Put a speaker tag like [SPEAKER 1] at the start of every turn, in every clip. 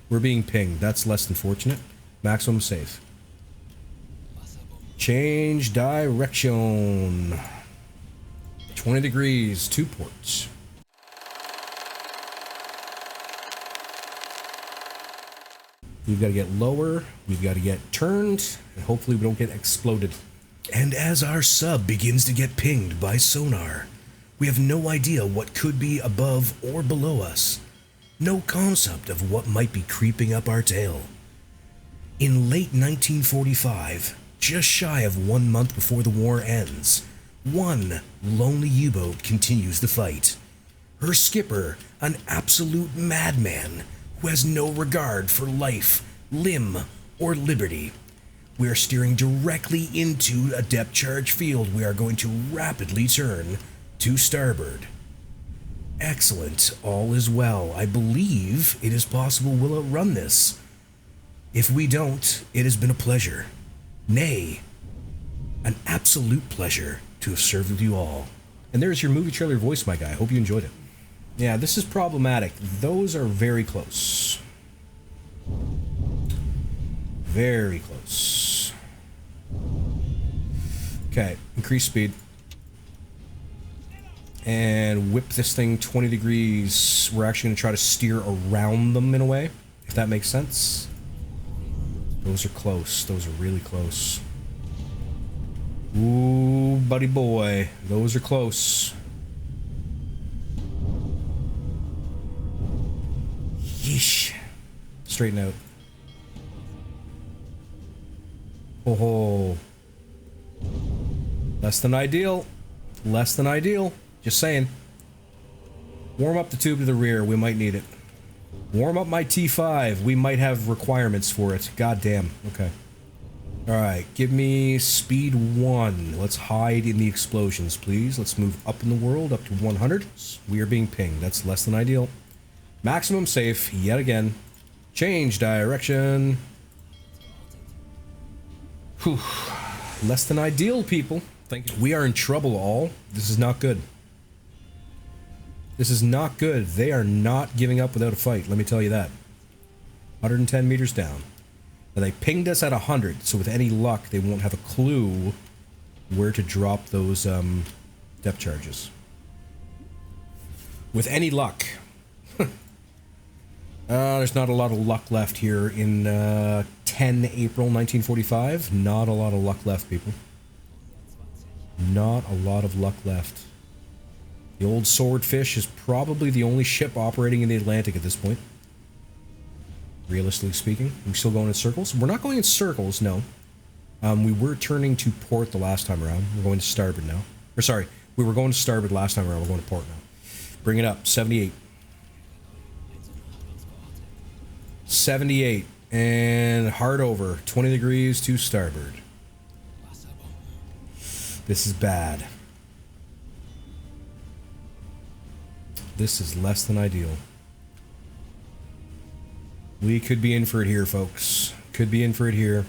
[SPEAKER 1] We're being pinged. That's less than fortunate. Maximum safe. Change direction. 20 degrees, 2 ports. We've got to get lower, we've got to get turned, and hopefully we don't get exploded. And as our sub begins to get pinged by sonar, we have no idea what could be above or below us. No concept of what might be creeping up our tail. In late 1945, just shy of 1 month before the war ends, one lonely U-boat continues the fight. Her skipper, an absolute madman, who has no regard for life, limb, or liberty. We are steering directly into a depth charge field. We are going to rapidly turn to starboard. Excellent, all is well. I believe it is possible we'll outrun this. If we don't, it has been a pleasure. Nay, an absolute pleasure to have served with you all. And there's your movie trailer voice, my guy. I hope you enjoyed it. Yeah, this is problematic. Those are very close. Very close. Okay, increase speed. And whip this thing 20 degrees. We're actually going to try to steer around them in a way, if that makes sense. Those are close. Those are really close. Ooh, buddy boy. Those are close. Yeesh. Straighten out. Oh. Less than ideal. Less than ideal. Just saying. Warm up the tube to the rear. We might need it. Warm up my T5. We might have requirements for it. God damn. Okay. Alright. Give me speed 1. Let's hide in the explosions, please. Let's move up in the world up to 100. We are being pinged. That's less than ideal. Maximum safe, yet again. Change direction. Whew. Less than ideal, people. Thank you. We are in trouble, all. This is not good. This is not good. They are not giving up without a fight, let me tell you that. 110 meters down. Now, they pinged us at 100, so with any luck, they won't have a clue where to drop those depth charges. With any luck. There's not a lot of luck left here in 10 April 1945. Not a lot of luck left, people. Not a lot of luck left. The old Swordfish is probably the only ship operating in the Atlantic at this point. Realistically speaking. We're still going in circles? We're not going in circles, no. We were turning to port the last time around. We're going to starboard now. Or sorry, we were going to starboard last time around. We're going to port now. Bring it up. 78. 78. And hard over. 20 degrees to starboard. This is bad. This is less than ideal. We could be in for it here, folks. Could be in for it here.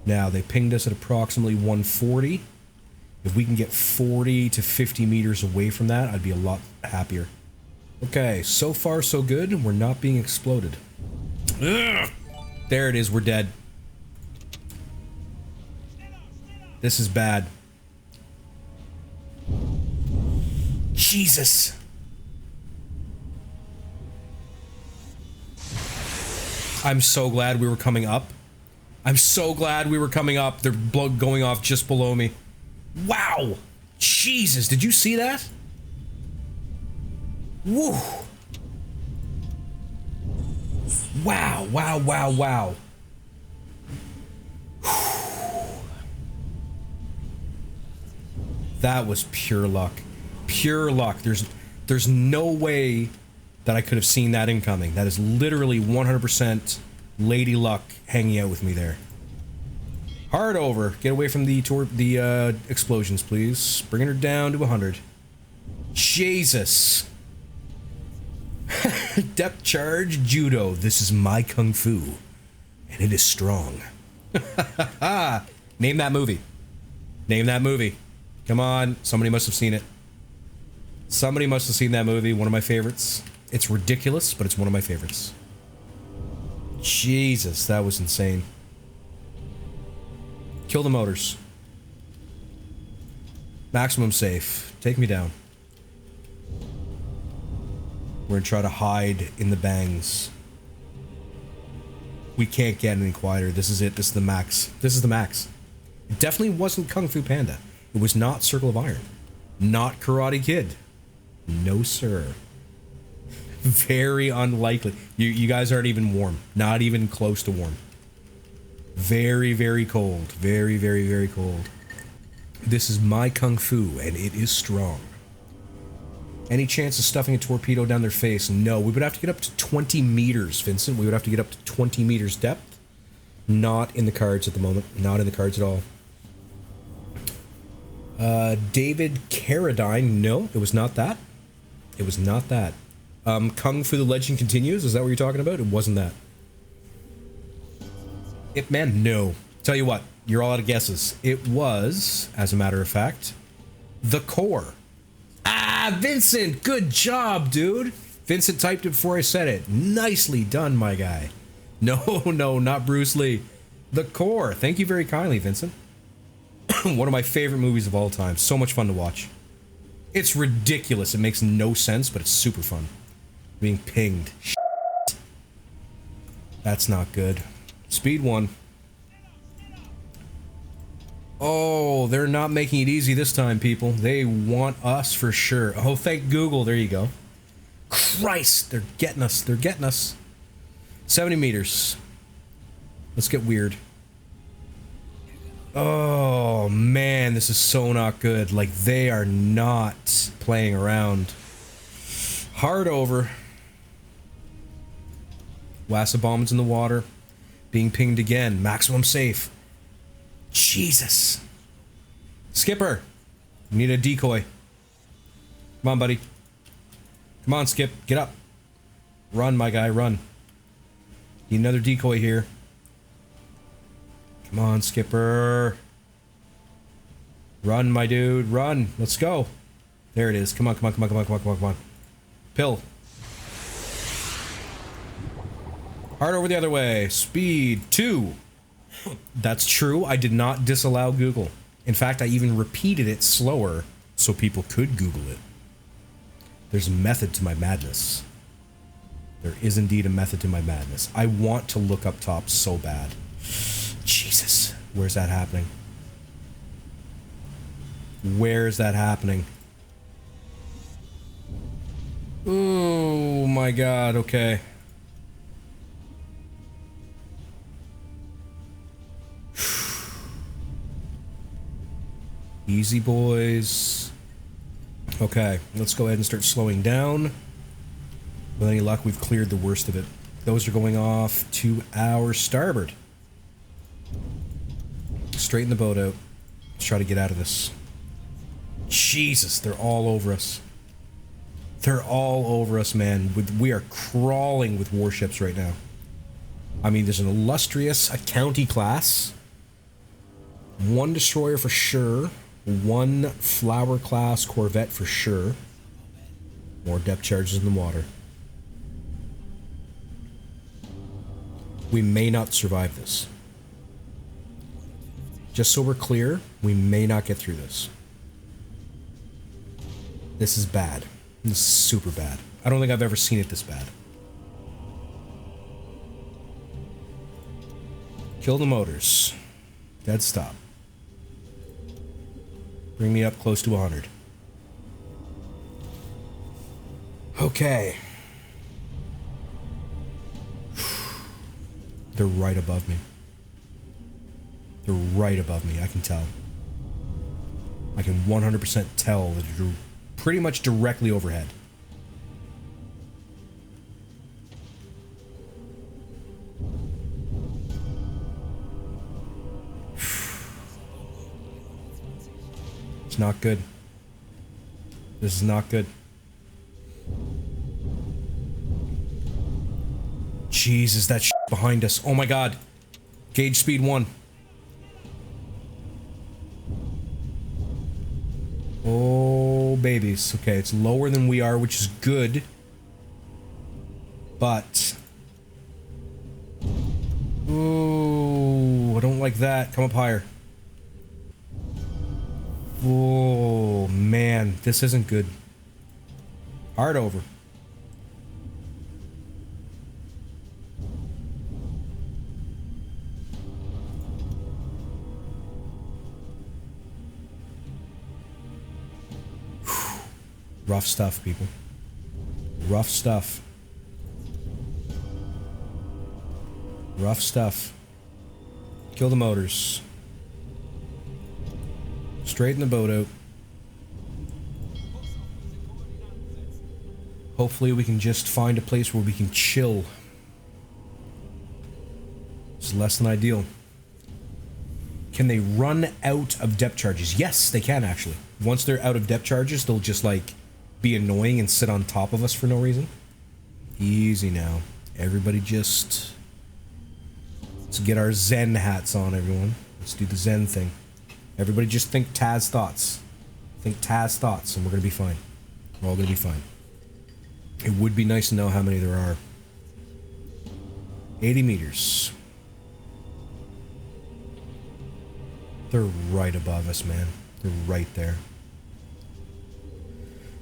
[SPEAKER 1] Now, they pinged us at approximately 140. If we can get 40 to 50 meters away from that, I'd be a lot happier. Okay, so far so good. We're not being exploded. Ugh. There it is, we're dead. This is bad. Jesus. I'm so glad we were coming up. I'm so glad we were coming up. They're going off just below me. Wow. Jesus, did you see that? Woo. Wow, wow, wow, wow. That was pure luck. Pure luck. There's no way that I could have seen that incoming. That is literally 100% lady luck hanging out with me there. Hard over. Get away from the explosions, please. Bringing her down to 100. Jesus. Depth charge judo. This is my kung fu, and it is strong. Name that movie. Name that movie. Come on. Somebody must have seen it. Somebody must have seen that movie. One of my favorites. It's ridiculous, but it's one of my favorites. Jesus, that was insane. Kill the motors. Maximum safe. Take me down. We're gonna try to hide in the bangs. We can't get any quieter. This is it. This is the max. This is the max. It definitely wasn't Kung Fu Panda. It was not Circle of Iron. Not Karate Kid. No, sir. Very unlikely. You guys aren't even warm. Not even close to warm. Very, very cold. Very, very, very cold. This is my Kung Fu, and it is strong. Any chance of stuffing a torpedo down their face? No. We would have to get up to 20 meters, Vincent. We would have to get up to 20 meters depth. Not in the cards at the moment. Not in the cards at all. David Carradine. No, it was not that. It was not that. Kung Fu the Legend Continues. Is that what you're talking about? It wasn't that. Ip Man? No. Tell you what. You're all out of guesses. It was, as a matter of fact, The Core. Ah, Vincent! Good job, dude! Vincent typed it before I said it. Nicely done, my guy. No, no, not Bruce Lee. The Core. Thank you very kindly, Vincent. One of my favorite movies of all time. So much fun to watch. It's ridiculous. It makes no sense, but it's super fun. Being pinged. Shit. That's not good. Speed 1. Oh, they're not making it easy this time, people. They want us for sure. Oh, thank Google. There you go. Christ, they're getting us. They're getting us. 70 meters. Let's get weird. Oh, man, this is so not good. Like, they are not playing around. Hard over. Wassa bombs in the water. Being pinged again. Maximum safe. Jesus. Skipper. We need a decoy. Come on, buddy. Come on, Skip. Get up. Run, my guy. Run. Need another decoy here. Come on, Skipper. Run, my dude. Run. Let's go. There it is. Come on, come on, come on, come on, come on, come on, come on. Pill. Hard over the other way. Speed 2. That's true. I did not disallow Google. In fact, I even repeated it slower so people could Google it. There's a method to my madness. There is indeed a method to my madness. I want to look up top so bad. Jesus. Where's that happening? Where is that happening? Oh my god, okay. Easy, boys. Okay, let's go ahead and start slowing down. With any luck, we've cleared the worst of it. Those are going off to our starboard. Straighten the boat out. Let's try to get out of this. Jesus, they're all over us. They're all over us, man. We are crawling with warships right now. I mean, there's an illustrious, a county class. One destroyer for sure. One flower class corvette for sure. More depth charges in the water. We may not survive this. Just so we're clear, we may not get through this. This is bad. This is super bad. I don't think I've ever seen it this bad. Kill the motors. Dead stop. Bring me up close to 100. Okay. They're right above me. They're right above me, I can tell. I can 100% tell that they're pretty much directly overhead. It's not good. This is not good. Jesus, that shit behind us. Oh my god. Gauge speed 1. Oh, babies. Okay, it's lower than we are, which is good. But like that. Come up higher. Oh, man. This isn't good. Hard over. Rough stuff, people. Rough stuff. Rough stuff. Kill the motors. Straighten the boat out. Hopefully we can just find a place where we can chill. It's less than ideal. Can they run out of depth charges? Yes, they can actually. Once they're out of depth charges, they'll just like be annoying and sit on top of us for no reason. Easy now. Everybody just... Let's get our Zen hats on, everyone. Let's do the Zen thing. Everybody just think Taz thoughts. Think Taz thoughts, and we're gonna be fine. We're all gonna be fine. It would be nice to know how many there are. 80 meters. They're right above us, man. They're right there.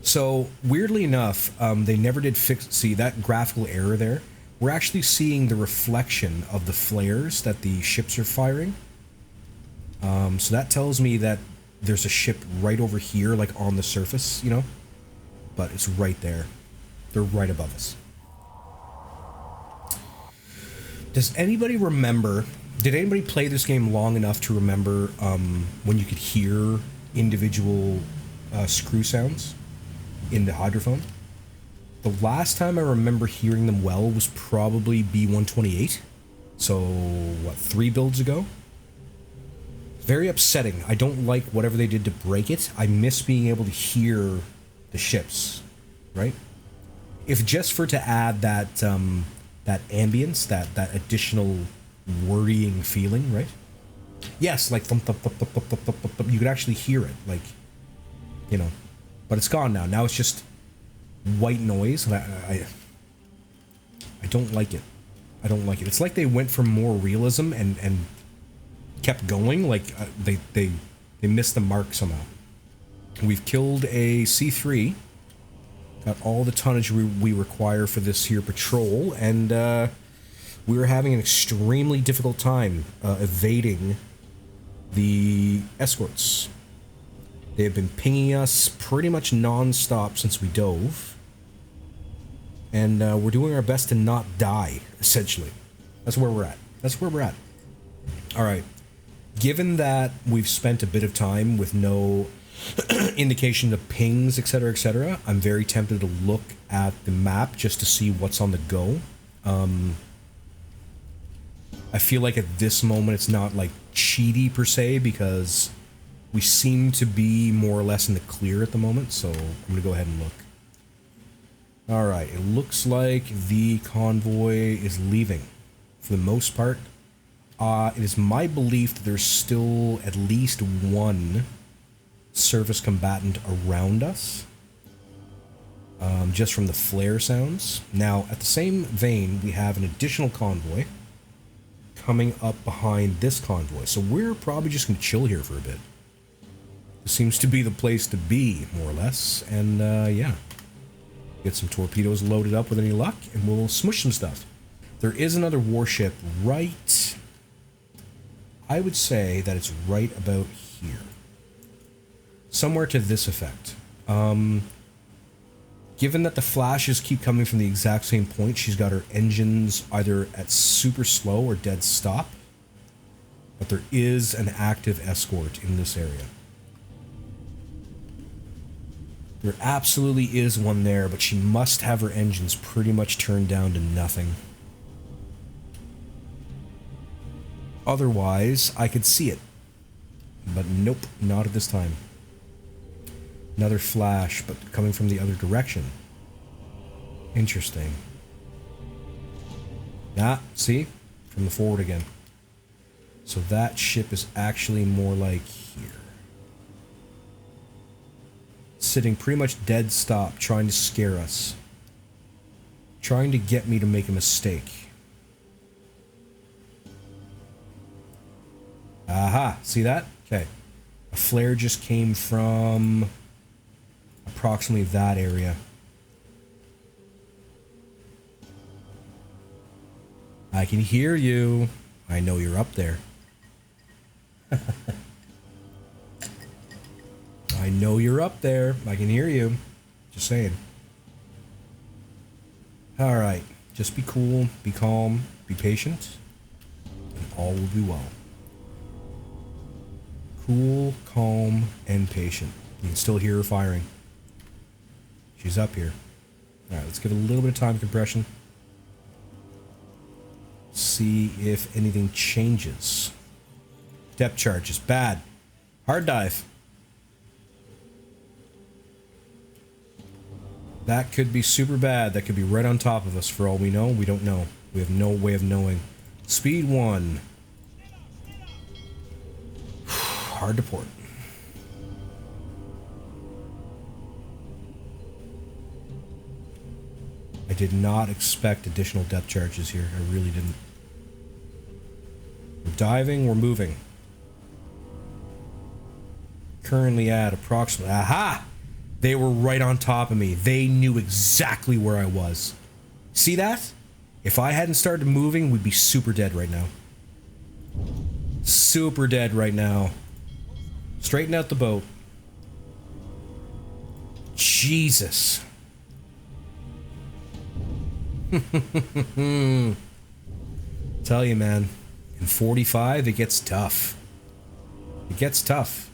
[SPEAKER 1] So, weirdly enough, they never did fix... See, that graphical error there? We're actually seeing the reflection of the flares that the ships are firing. So that tells me that there's a ship right over here, like on the surface, you know? But it's right there. They're right above us. Does anybody remember... Did anybody play this game long enough to remember when you could hear individual screw sounds in the hydrophone? The last time I remember hearing them well was probably B128. So, what, 3 builds ago? Very upsetting. I don't like whatever they did to break it. I miss being able to hear the ships, right? If just for to add that that ambience, that additional worrying feeling, right? Yes, like thump, thump, thump, thump, thump, thump, thump, thump. You could actually hear it, like, you know. But it's gone now. Now it's just white noise, and I don't like it. I don't like it. It's like they went for more realism and kept going. Like they missed the mark somehow. We've killed a C3. Got all the tonnage we require for this here patrol, and we were having an extremely difficult time evading the escorts. They have been pinging us pretty much non-stop since we dove. And we're doing our best to not die, essentially. That's where we're at. That's where we're at. Alright. Given that we've spent a bit of time with no indication of pings, etc., I'm very tempted to look at the map just to see what's on the go. I feel like at this moment it's not like cheaty per se, because we seem to be more or less in the clear at the moment, so I'm gonna go ahead and look. Alright, it looks like the convoy is leaving for the most part. It is my belief that there's still at least one surface combatant around us, just from the flare sounds. Now, at the same vein, we have an additional convoy coming up behind this convoy, so we're probably just going to chill here for a bit. This seems to be the place to be, more or less, and yeah. Get some torpedoes loaded up with any luck, and we'll smush some stuff. There is another warship right... I would say that it's right about here. Somewhere to this effect. Given that the flashes keep coming from the exact same point, she's got her engines either at super slow or dead stop. But there is an active escort in this area. There absolutely is one there, but she must have her engines pretty much turned down to nothing. Otherwise, I could see it. But nope, not at this time. Another flash, but coming from the other direction. Interesting. Ah, see? From the forward again. So that ship is actually more like here. Sitting pretty much dead stop, trying to scare us. Trying to get me to make a mistake. Aha, see that? Okay. A flare just came from approximately that area. I can hear you. I know you're up there. I know you're up there. I can hear you. Just saying. Alright. Just be cool, be calm, be patient, and all will be well. Cool, calm, and patient. You can still hear her firing. She's up here. Alright, let's give it a little bit of time compression. See if anything changes. Depth charge is bad. Hard dive. That could be super bad. That could be right on top of us for all we know. We don't know. We have no way of knowing. Speed 1. Hard to port. I did not expect additional depth charges here. I really didn't. We're diving, we're moving. Currently at approximately... Aha! They were right on top of me. They knew exactly where I was. See that? If I hadn't started moving, we'd be super dead right now. Super dead right now. Straighten out the boat. Jesus. Tell you, man. In 45, it gets tough. It gets tough.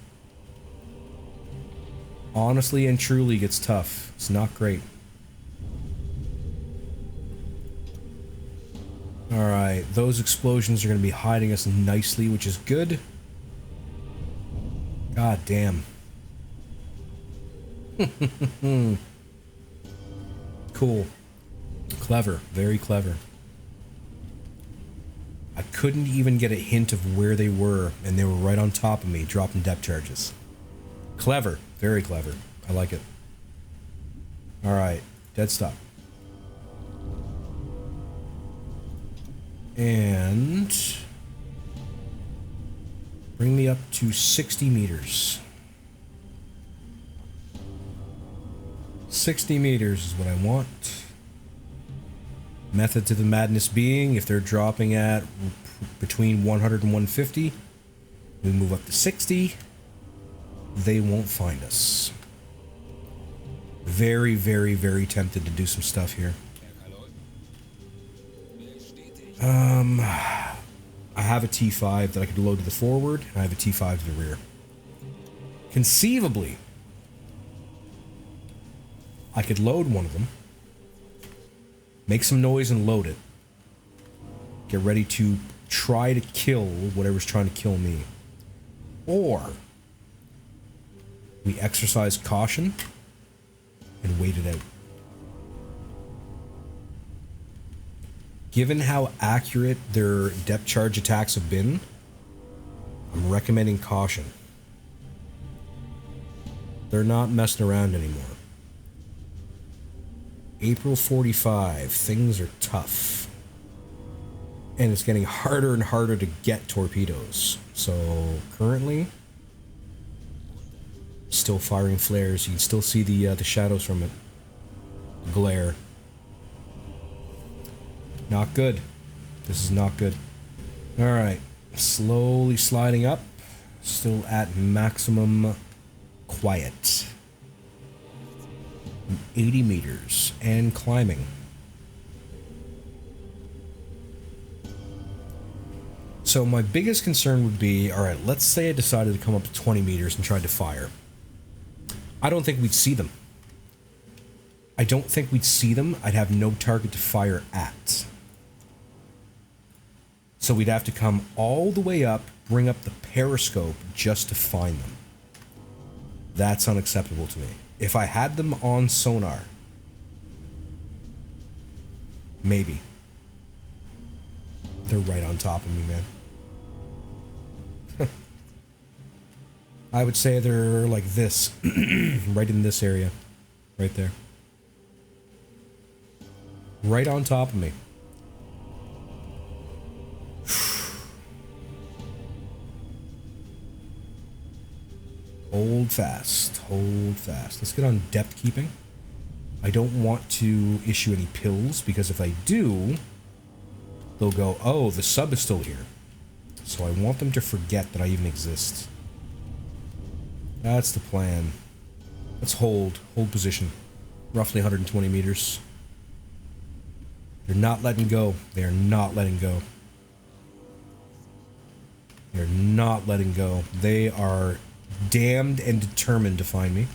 [SPEAKER 1] Honestly and truly gets tough. It's not great. Alright, those explosions are going to be hiding us nicely, which is good. God damn. Cool. Clever. Very clever. I couldn't even get a hint of where they were, and they were right on top of me, dropping depth charges. Clever. Very clever. I like it. Alright. Dead stop. And... bring me up to 60 meters. 60 meters is what I want. Method to the madness being, if they're dropping at between 100 and 150, we move up to 60. They won't find us. Very, very, very tempted to do some stuff here. I have a T5 that I could load to the forward, and I have a T5 to the rear. Conceivably, I could load one of them, make some noise and load it. Get ready to try to kill whatever's trying to kill me. Or we exercise caution and wait it out. Given how accurate their depth charge attacks have been, I'm recommending caution. They're not messing around anymore. April 45, things are tough. And it's getting harder and harder to get torpedoes. So currently, still firing flares. You can still see the shadows from it. Glare. Not good. This is not good. Alright. Slowly sliding up. Still at maximum quiet. 80 meters. And climbing. So my biggest concern would be, alright, let's say I decided to come up to 20 meters and tried to fire. I don't think we'd see them. I don't think we'd see them. I'd have no target to fire at. So we'd have to come all the way up, bring up the periscope just to find them. That's unacceptable to me. If I had them on sonar, maybe. They're right on top of me, man. I would say they're like this. Right in this area. Right there. Right on top of me. Hold fast. Hold fast. Let's get on depth keeping. I don't want to issue any pills, because if I do, they'll go, oh, the sub is still here. So I want them to forget that I even exist. That's the plan. Let's hold. Hold position. Roughly 120 meters. They're not letting go. They are not letting go. They're not letting go. They are damned and determined to find me.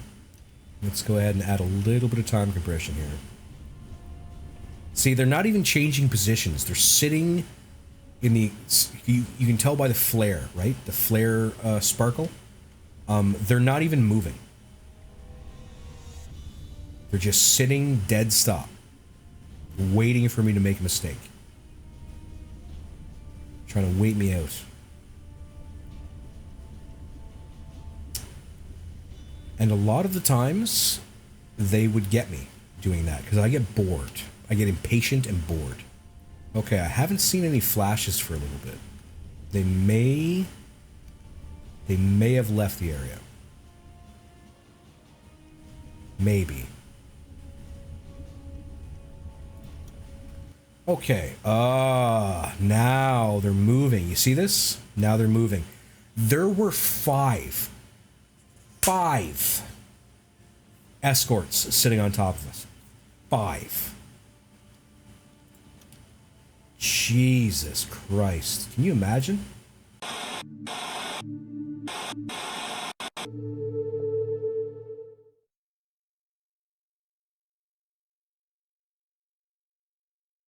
[SPEAKER 1] Let's go ahead and add a little bit of time compression here. See, they're not even changing positions. They're sitting in the... You can tell by the flare, right? The flare sparkle. They're not even moving. They're just sitting dead stop, waiting for me to make a mistake. Trying to wait me out. And a lot of the times, they would get me doing that, because I get bored. I get impatient and bored. Okay, I haven't seen any flashes for a little bit. They may have left the area. Maybe. Okay, now they're moving. You see this? Now they're moving. There were five escorts sitting on top of us. 5. Jesus Christ. Can you imagine?